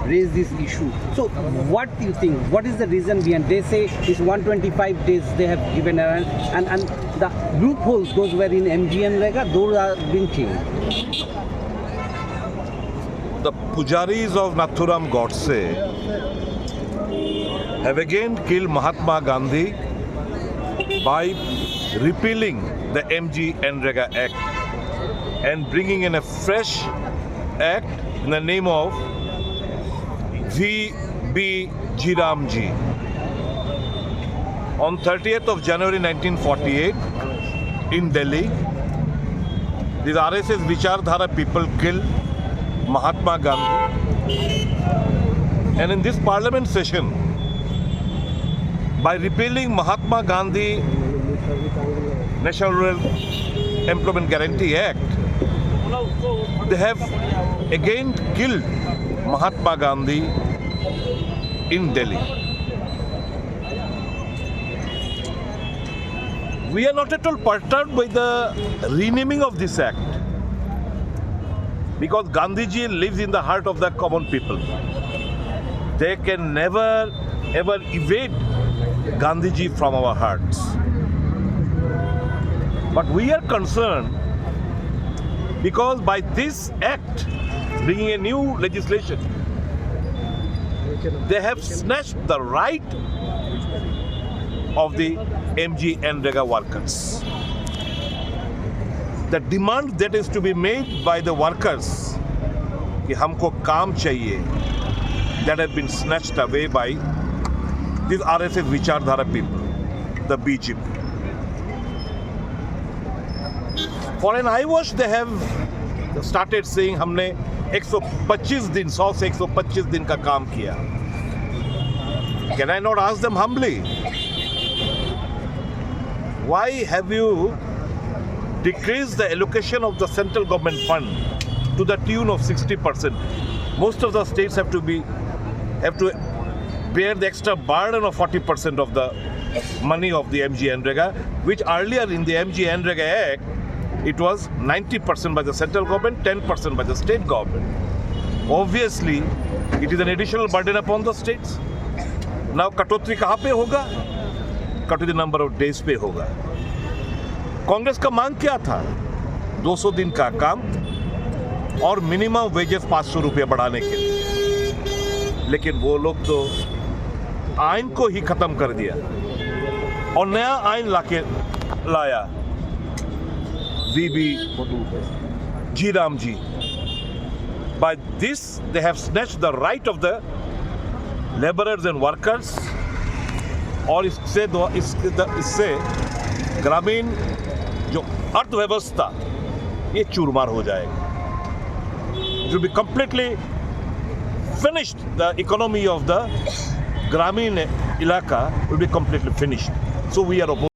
raise this issue. So what do you think? What is the reason behind? They say it's 125 days they have given around, and the loopholes, those were in MG and Rega, those are being changed. The pujaris of Nathuram Godse have again killed Mahatma Gandhi by repealing the MG Enrega Act and bringing in a fresh act in the name of V.B. Jiramji. On 30th of January 1948 in Delhi, these RSS Vichardhara people killed Mahatma Gandhi, and in this parliament session, by repealing Mahatma Gandhi National Rural Employment Guarantee Act, they have again killed Mahatma Gandhi in Delhi. We are not at all perturbed by the renaming of this act, because Gandhiji lives in the heart of the common people. They can never ever evade Gandhiji from our hearts. But we are concerned because by this act, bringing a new legislation, they have snatched the right of the MG Enrega workers. The demand that is to be made by the workers, कि हमको काम चाहिए, that have been snatched away by these RSS Vichardhara people, the BJP. For an eyewash, they have started saying हमने 125 दिन, 100 से 125 दिन का काम किया. Can I not ask them humbly, why have you decreased the allocation of the central government fund to the tune of 60%? Most of the states have to bear the extra burden of 40% of the money of the MG Enrega, which earlier in the MG Enrega Act, it was 90% by the central government, 10% by the state government. Obviously, it is an additional burden upon the states. Now, कटौती कहाँ पे होगा? कटौती number of days पे होगा. कांग्रेस का मांग क्या था? 200 दिन का काम और मिनिमम वेजेस 500 रुपये बढ़ाने के लिए. लेकिन वो लोग तो आइन को ही खत्म कर दिया और नया आइन लाया V.B. Jiramji. By this, they have snatched the right of the laborers and workers, और इससे ग्रामीण जो अर्थव्यवस्था ये चूरमार हो जाएगा. It will be completely finished. The economy of the Gramin Ilaka will be completely finished. So we are opposed.